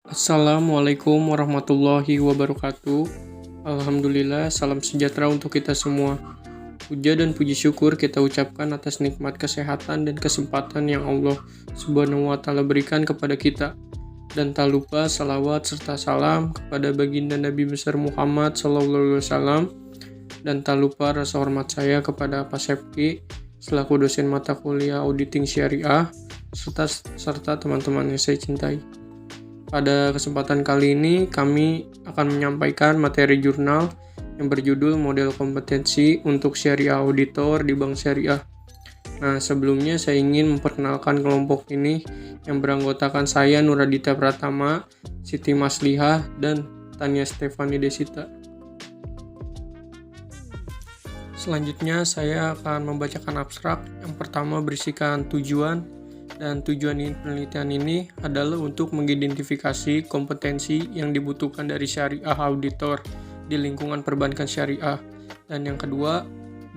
Assalamualaikum warahmatullahi wabarakatuh. Alhamdulillah, salam sejahtera untuk kita semua. Puja dan puji syukur kita ucapkan atas nikmat kesehatan dan kesempatan yang Allah Subhanahu wa Ta'ala berikan kepada kita. Dan tak lupa salawat serta salam kepada baginda Nabi besar Muhammad SAW. Dan tak lupa rasa hormat saya kepada Pak Sepki selaku dosen mata kuliah auditing syariah serta teman-teman yang saya cintai. Pada kesempatan kali ini, kami akan menyampaikan materi jurnal yang berjudul Model Kompetensi untuk Syariah Auditor di Bank Syariah. Nah, sebelumnya saya ingin memperkenalkan kelompok ini yang beranggotakan saya Nuradita Pratama, Siti Maslihah, dan Tania Stefani Desita. Selanjutnya, saya akan membacakan abstrak. Yang pertama berisikan tujuan, dan tujuan penelitian ini adalah untuk mengidentifikasi kompetensi yang dibutuhkan dari syariah auditor di lingkungan perbankan syariah. Dan yang kedua,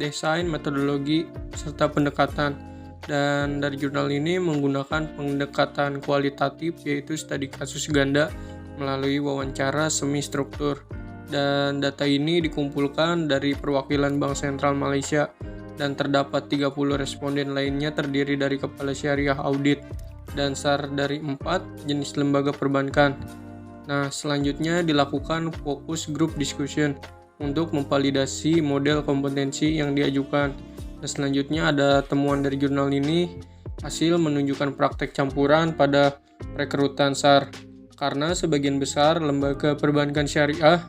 desain, metodologi, serta pendekatan. Dan dari jurnal ini menggunakan pendekatan kualitatif, yaitu studi kasus ganda melalui wawancara semi struktur. Dan data ini dikumpulkan dari perwakilan Bank Sentral Malaysia, dan terdapat 30 responden lainnya terdiri dari kepala syariah audit dan SAR dari 4 jenis lembaga perbankan. Nah, selanjutnya dilakukan fokus group discussion untuk memvalidasi model kompetensi yang diajukan. Dan selanjutnya ada temuan dari jurnal ini, hasil menunjukkan praktek campuran pada rekrutan SAR, karena sebagian besar lembaga perbankan syariah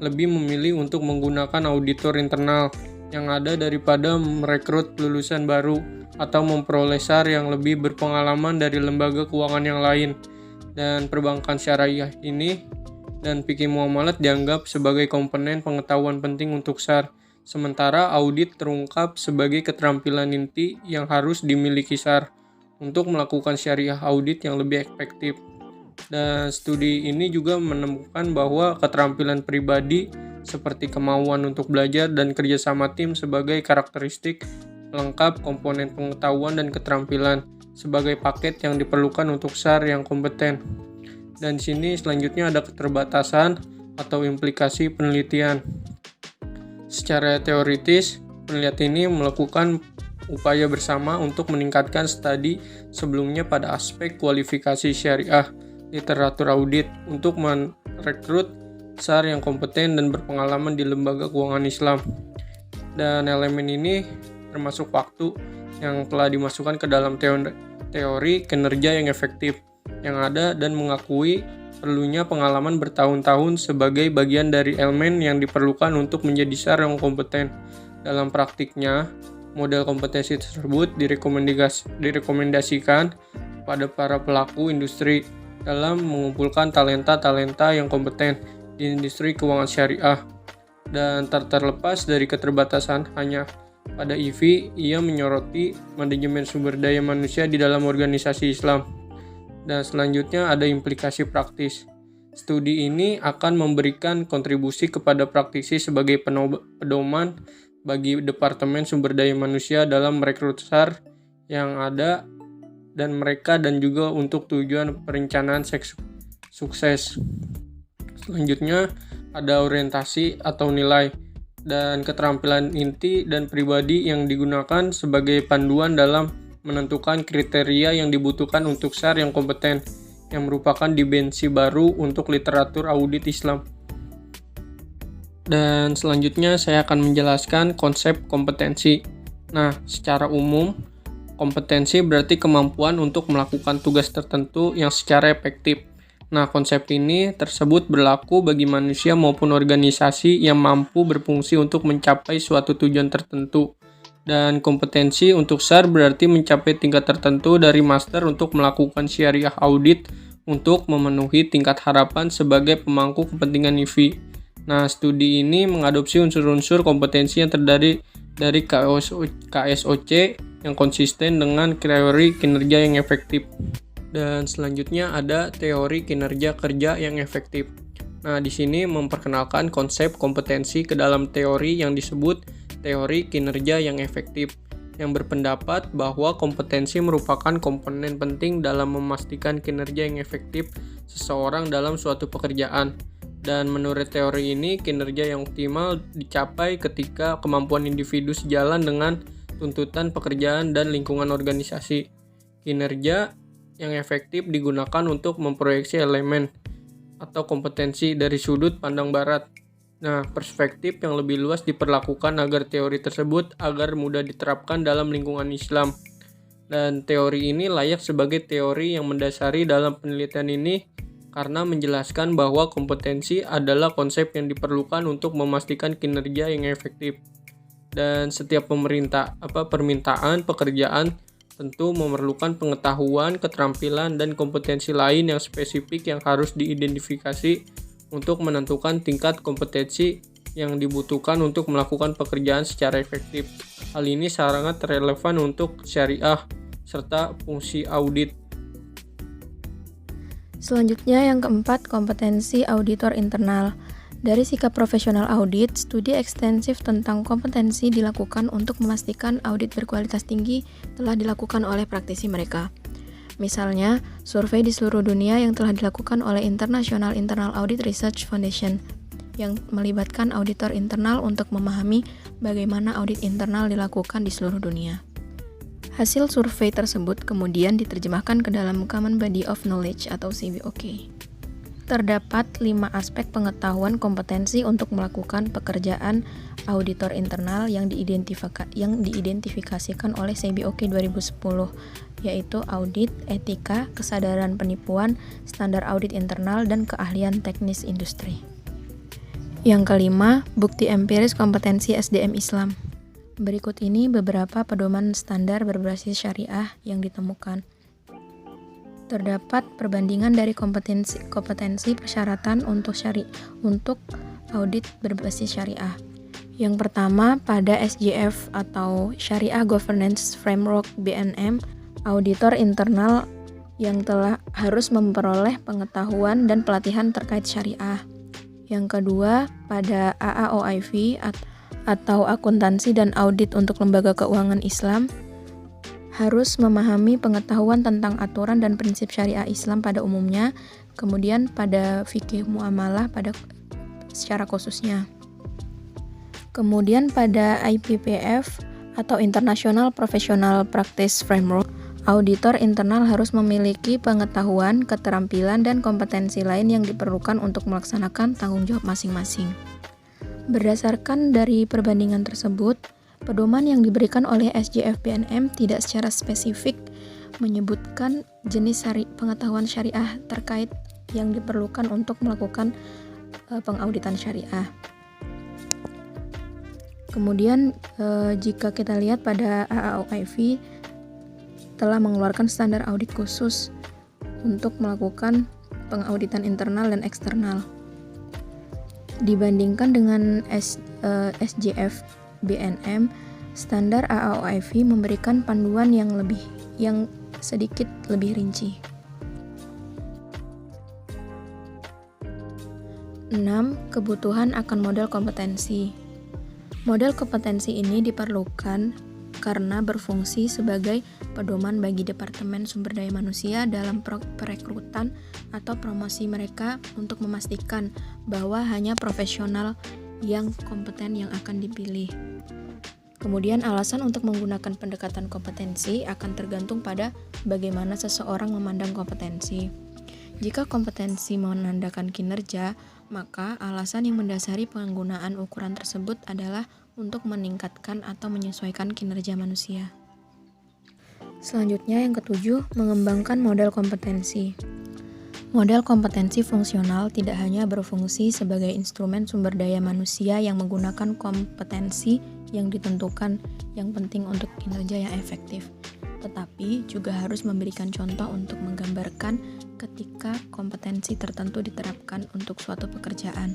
lebih memilih untuk menggunakan auditor internal yang ada daripada merekrut lulusan baru atau memperoleh SAR yang lebih berpengalaman dari lembaga keuangan yang lain. Dan perbankan syariah ini dan fikih muamalat dianggap sebagai komponen pengetahuan penting untuk SAR, sementara audit terungkap sebagai keterampilan inti yang harus dimiliki SAR untuk melakukan syariah audit yang lebih efektif. Dan studi ini juga menemukan bahwa keterampilan pribadi seperti kemauan untuk belajar dan kerjasama tim sebagai karakteristik pelengkap komponen pengetahuan dan keterampilan sebagai paket yang diperlukan untuk SAR yang kompeten. Dan di sini selanjutnya ada keterbatasan atau implikasi penelitian. Secara teoritis, penelitian ini melakukan upaya bersama untuk meningkatkan studi sebelumnya pada aspek kualifikasi syariah, literatur audit untuk merekrut SAR yang kompeten dan berpengalaman di lembaga keuangan Islam. Dan elemen ini termasuk waktu yang telah dimasukkan ke dalam teori kinerja yang efektif yang ada dan mengakui perlunya pengalaman bertahun-tahun sebagai bagian dari elemen yang diperlukan untuk menjadi SAR yang kompeten. Dalam praktiknya, model kompetensi tersebut direkomendasikan pada para pelaku industri dalam mengumpulkan talenta-talenta yang kompeten di industri keuangan syariah. Dan terlepas dari keterbatasan hanya pada IV, ia menyoroti manajemen sumber daya manusia di dalam organisasi Islam. Dan selanjutnya ada implikasi praktis. Studi ini akan memberikan kontribusi kepada praktisi sebagai pedoman bagi Departemen Sumber Daya Manusia dalam merekrut SAR yang ada dan mereka, dan juga untuk tujuan perencanaan sukses. Selanjutnya ada orientasi atau nilai dan keterampilan inti dan pribadi yang digunakan sebagai panduan dalam menentukan kriteria yang dibutuhkan untuk SAR yang kompeten, yang merupakan dimensi baru untuk literatur audit Islam. Dan selanjutnya saya akan menjelaskan konsep kompetensi. Nah, secara umum, kompetensi berarti kemampuan untuk melakukan tugas tertentu yang secara efektif. Nah, konsep ini tersebut berlaku bagi manusia maupun organisasi yang mampu berfungsi untuk mencapai suatu tujuan tertentu. Dan kompetensi untuk SAR berarti mencapai tingkat tertentu dari master untuk melakukan syariah audit untuk memenuhi tingkat harapan sebagai pemangku kepentingan IV. Nah, studi ini mengadopsi unsur-unsur kompetensi yang terdiri dari KSOC yang konsisten dengan teori kinerja yang efektif. Dan selanjutnya ada teori kinerja kerja yang efektif. Nah, di sini memperkenalkan konsep kompetensi ke dalam teori yang disebut teori kinerja yang efektif. yang berpendapat bahwa kompetensi merupakan komponen penting dalam memastikan kinerja yang efektif seseorang dalam suatu pekerjaan. Dan menurut teori ini, kinerja yang optimal dicapai ketika kemampuan individu sejalan dengan tuntutan pekerjaan dan lingkungan organisasi. Kinerja yang efektif digunakan untuk memproyeksi elemen atau kompetensi dari sudut pandang barat. Nah, perspektif yang lebih luas diperlakukan agar teori tersebut agar mudah diterapkan dalam lingkungan Islam. Dan teori ini layak sebagai teori yang mendasari dalam penelitian ini karena menjelaskan bahwa kompetensi adalah konsep yang diperlukan untuk memastikan kinerja yang efektif. Dan setiap permintaan pekerjaan tentu memerlukan pengetahuan, keterampilan, dan kompetensi lain yang spesifik yang harus diidentifikasi untuk menentukan tingkat kompetensi yang dibutuhkan untuk melakukan pekerjaan secara efektif. Hal ini sangat relevan untuk syariah serta fungsi audit. Selanjutnya yang keempat, kompetensi auditor internal. Dari sikap profesional audit, studi ekstensif tentang kompetensi dilakukan untuk memastikan audit berkualitas tinggi telah dilakukan oleh praktisi mereka. Misalnya, survei di seluruh dunia yang telah dilakukan oleh International Internal Audit Research Foundation yang melibatkan auditor internal untuk memahami bagaimana audit internal dilakukan di seluruh dunia. Hasil survei tersebut kemudian diterjemahkan ke dalam Common Body of Knowledge atau CBOK. Terdapat 5 aspek pengetahuan kompetensi untuk melakukan pekerjaan auditor internal yang diidentifikasikan oleh CBOK 2010, yaitu audit, etika, kesadaran penipuan, standar audit internal, dan keahlian teknis industri. Yang kelima, bukti empiris kompetensi SDM Islam. Berikut ini beberapa pedoman standar berbasis syariah yang ditemukan. Terdapat perbandingan dari kompetensi persyaratan untuk audit berbasis syariah. Yang pertama, pada SGF atau Syariah Governance Framework BNM, auditor internal yang telah harus memperoleh pengetahuan dan pelatihan terkait syariah. Yang kedua, pada AAOIV atau Akuntansi dan Audit untuk Lembaga Keuangan Islam, harus memahami pengetahuan tentang aturan dan prinsip syariah Islam pada umumnya, kemudian pada fikih muamalah secara khususnya. Kemudian pada IPPF atau International Professional Practice Framework, auditor internal harus memiliki pengetahuan, keterampilan, dan kompetensi lain yang diperlukan untuk melaksanakan tanggung jawab masing-masing. Berdasarkan dari perbandingan tersebut, pedoman yang diberikan oleh SJF BNM tidak secara spesifik menyebutkan jenis pengetahuan syariah terkait yang diperlukan untuk melakukan pengauditan syariah. Kemudian jika kita lihat pada AAOIV telah mengeluarkan standar audit khusus untuk melakukan pengauditan internal dan eksternal. Dibandingkan dengan SJF BNM, standar AAOIV memberikan panduan yang sedikit lebih rinci. 6. Kebutuhan akan model kompetensi. Model kompetensi ini diperlukan karena berfungsi sebagai pedoman bagi Departemen Sumber Daya Manusia dalam perekrutan atau promosi mereka untuk memastikan bahwa hanya profesional yang kompeten yang akan dipilih. Kemudian alasan untuk menggunakan pendekatan kompetensi akan tergantung pada bagaimana seseorang memandang kompetensi. Jika kompetensi menandakan kinerja, maka alasan yang mendasari penggunaan ukuran tersebut adalah untuk meningkatkan atau menyesuaikan kinerja manusia. Selanjutnya yang ketujuh, mengembangkan model kompetensi. Model kompetensi fungsional tidak hanya berfungsi sebagai instrumen sumber daya manusia yang menggunakan kompetensi yang ditentukan yang penting untuk kinerja yang efektif, tetapi juga harus memberikan contoh untuk menggambarkan ketika kompetensi tertentu diterapkan untuk suatu pekerjaan.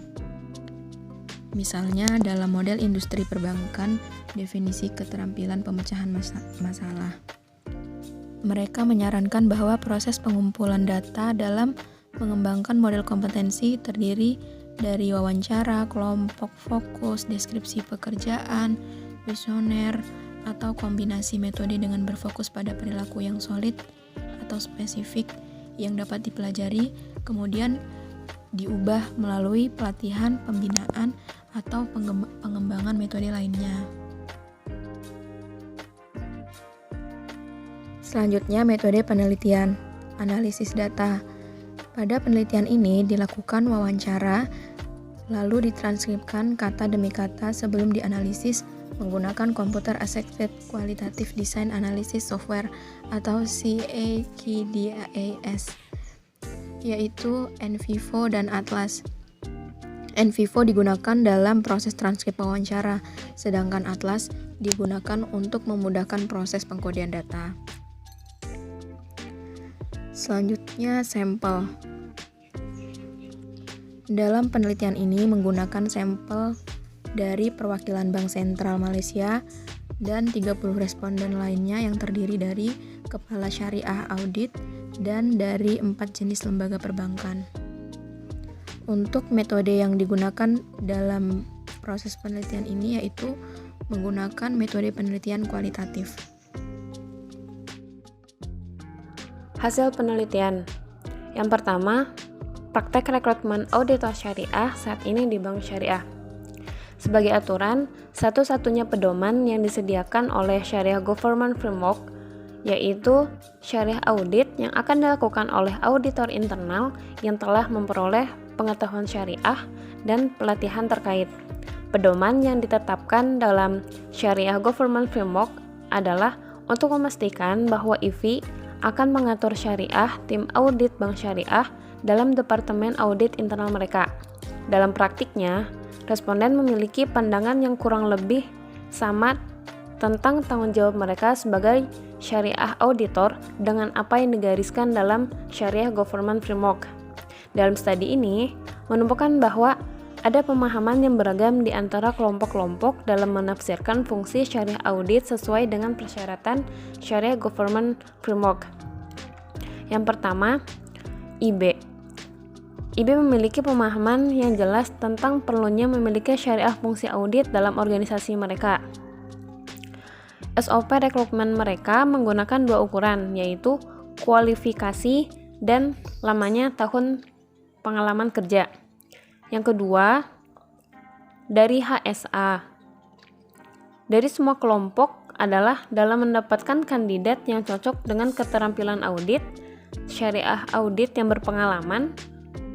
Misalnya dalam model industri perbankan, definisi keterampilan pemecahan masalah. Mereka menyarankan bahwa proses pengumpulan data dalam mengembangkan model kompetensi terdiri dari wawancara, kelompok fokus, deskripsi pekerjaan, kuesioner, atau kombinasi metode dengan berfokus pada perilaku yang solid atau spesifik yang dapat dipelajari, kemudian diubah melalui pelatihan, pembinaan, atau pengembangan metode lainnya. Selanjutnya, metode penelitian, analisis data. Pada penelitian ini dilakukan wawancara, lalu ditranskripsi kata demi kata sebelum dianalisis menggunakan Computer Assisted Qualitative Design Analysis Software atau CAQDAS, yaitu NVivo dan Atlas. NVivo digunakan dalam proses transkrip wawancara, sedangkan Atlas digunakan untuk memudahkan proses pengkodean data. Selanjutnya, sampel. Dalam penelitian ini menggunakan sampel dari perwakilan Bank Sentral Malaysia dan 30 responden lainnya yang terdiri dari kepala syariah audit dan dari 4 jenis lembaga perbankan. Untuk metode yang digunakan dalam proses penelitian ini yaitu menggunakan metode penelitian kualitatif. Hasil penelitian. Yang pertama, praktek rekrutmen auditor syariah saat ini di Bank Syariah. Sebagai aturan, satu-satunya pedoman yang disediakan oleh Syariah Government Framework yaitu syariah audit yang akan dilakukan oleh auditor internal yang telah memperoleh pengetahuan syariah dan pelatihan terkait. Pedoman yang ditetapkan dalam Syariah Government Framework adalah untuk memastikan bahwa IFI akan mengatur syariah tim audit Bank Syariah dalam departemen audit internal mereka. Dalam praktiknya, responden memiliki pandangan yang kurang lebih sama tentang tanggung jawab mereka sebagai syariah auditor dengan apa yang digariskan dalam Syariah Government Framework. Dalam studi ini, menemukan bahwa ada pemahaman yang beragam di antara kelompok-kelompok dalam menafsirkan fungsi syariah audit sesuai dengan persyaratan Syariah Government Framework. Yang pertama, IB. IB memiliki pemahaman yang jelas tentang perlunya memiliki syariah fungsi audit dalam organisasi mereka. SOP rekrutmen mereka menggunakan 2 ukuran, yaitu kualifikasi dan lamanya tahun pengalaman kerja. Yang kedua, dari HSA. Dari semua kelompok adalah dalam mendapatkan kandidat yang cocok dengan keterampilan audit, syariah audit yang berpengalaman,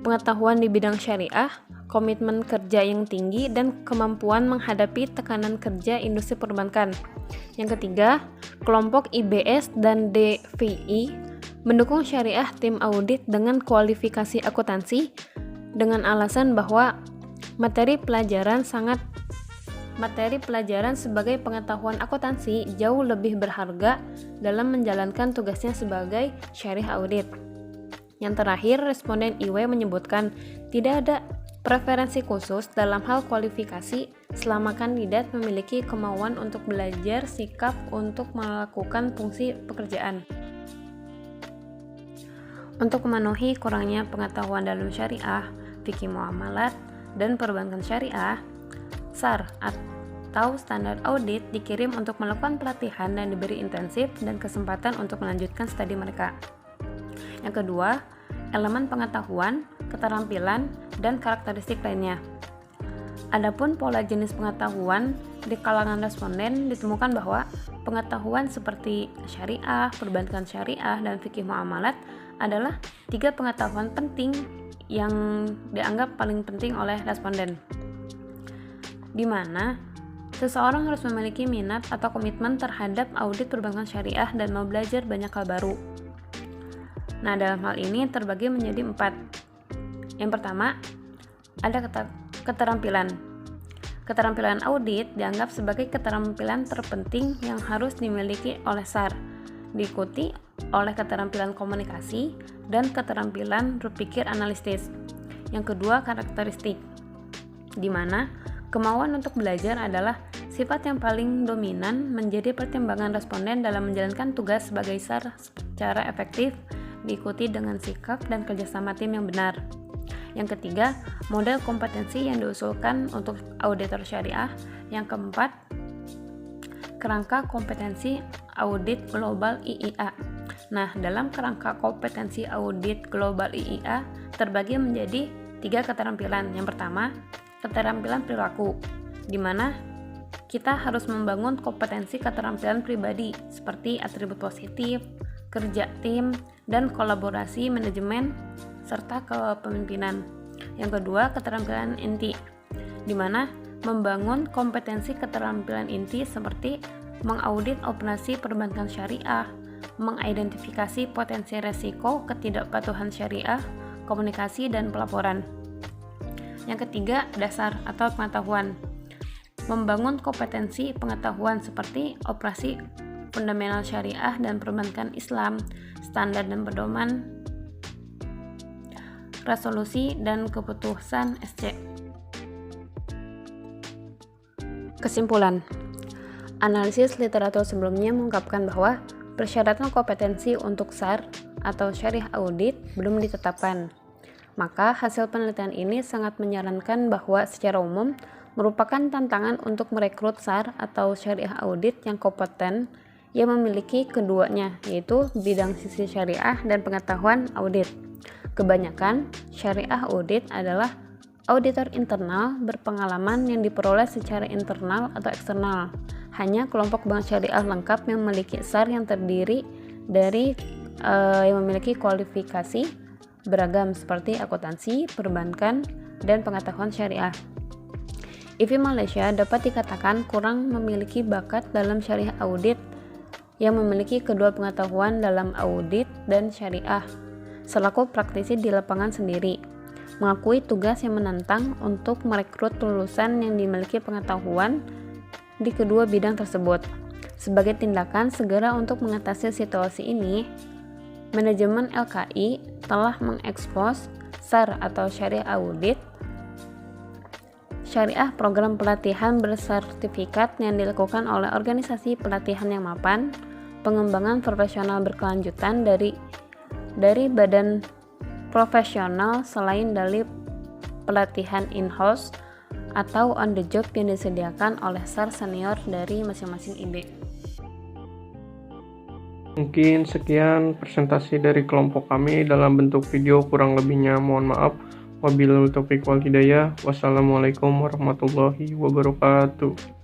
pengetahuan di bidang syariah, komitmen kerja yang tinggi, dan kemampuan menghadapi tekanan kerja industri perbankan. Yang ketiga, kelompok IBS dan DVI mendukung syariah tim audit dengan kualifikasi akuntansi dengan alasan bahwa materi pelajaran sebagai pengetahuan akuntansi jauh lebih berharga dalam menjalankan tugasnya sebagai syariah audit. Yang terakhir, responden IW menyebutkan tidak ada preferensi khusus dalam hal kualifikasi selama kandidat memiliki kemauan untuk belajar sikap untuk melakukan fungsi pekerjaan. Untuk memenuhi kurangnya pengetahuan dalam syariah, fikih muamalat, dan perbankan syariah, SAR atau standar audit dikirim untuk melakukan pelatihan dan diberi intensif dan kesempatan untuk melanjutkan studi mereka. Yang kedua, elemen pengetahuan, keterampilan, dan karakteristik lainnya. Adapun pola jenis pengetahuan di kalangan responden ditemukan bahwa pengetahuan seperti syariah, perbankan syariah, dan fikih muamalat adalah 3 pengetahuan penting yang dianggap paling penting oleh responden, di mana seseorang harus memiliki minat atau komitmen terhadap audit perbankan syariah dan mau belajar banyak hal baru. Nah, dalam hal ini terbagi menjadi 4. Yang pertama, ada keterampilan. Keterampilan audit dianggap sebagai keterampilan terpenting yang harus dimiliki oleh SAR, diikuti oleh keterampilan komunikasi dan keterampilan berpikir analitis. Yang kedua, karakteristik, di mana kemauan untuk belajar adalah sifat yang paling dominan menjadi pertimbangan responden dalam menjalankan tugas sebagai SAR secara efektif, diikuti dengan sikap dan kerjasama tim yang benar. Yang ketiga, model kompetensi yang diusulkan untuk auditor syariah. Yang keempat, kerangka kompetensi audit global IIA. Nah, dalam kerangka kompetensi audit global IIA terbagi menjadi 3 keterampilan. Yang pertama, keterampilan perilaku, di mana kita harus membangun kompetensi keterampilan pribadi seperti atribut positif, kerja tim, dan kolaborasi manajemen serta kepemimpinan. Yang kedua, keterampilan inti, di mana membangun kompetensi keterampilan inti seperti mengaudit operasi perbankan syariah, mengidentifikasi potensi resiko ketidakpatuhan syariah, komunikasi, dan pelaporan. Yang ketiga, dasar atau pengetahuan. Membangun kompetensi pengetahuan seperti operasi fundamental syariah dan perbankan Islam, standar dan pedoman, resolusi dan keputusan SC. Kesimpulan. Analisis literatur sebelumnya mengungkapkan bahwa persyaratan kompetensi untuk SAR atau syariah audit belum ditetapkan. Maka hasil penelitian ini sangat menyarankan bahwa secara umum merupakan tantangan untuk merekrut SAR atau syariah audit yang kompeten yang memiliki keduanya, yaitu bidang sisi syariah dan pengetahuan audit. Kebanyakan syariah audit adalah auditor internal berpengalaman yang diperoleh secara internal atau eksternal. Hanya kelompok bank syariah lengkap yang memiliki SAR yang terdiri dari yang memiliki kualifikasi beragam seperti akuntansi, perbankan, dan pengetahuan syariah. IFI Malaysia dapat dikatakan kurang memiliki bakat dalam syariah audit yang memiliki kedua pengetahuan dalam audit dan syariah. Selaku praktisi di lapangan sendiri, mengakui tugas yang menantang untuk merekrut lulusan yang dimiliki pengetahuan di kedua bidang tersebut. Sebagai tindakan segera untuk mengatasi situasi ini, manajemen LKI telah mengekspos SAR atau syariah audit, syariah program pelatihan bersertifikat yang dilakukan oleh organisasi pelatihan yang mapan, pengembangan profesional berkelanjutan dari badan profesional selain dari pelatihan in-house atau on the job yang disediakan oleh SAR senior dari masing-masing IB. Mungkin sekian presentasi dari kelompok kami dalam bentuk video, kurang lebihnya mohon maaf. Wabillahi taufiq wal hidayah. Wassalamualaikum warahmatullahi wabarakatuh.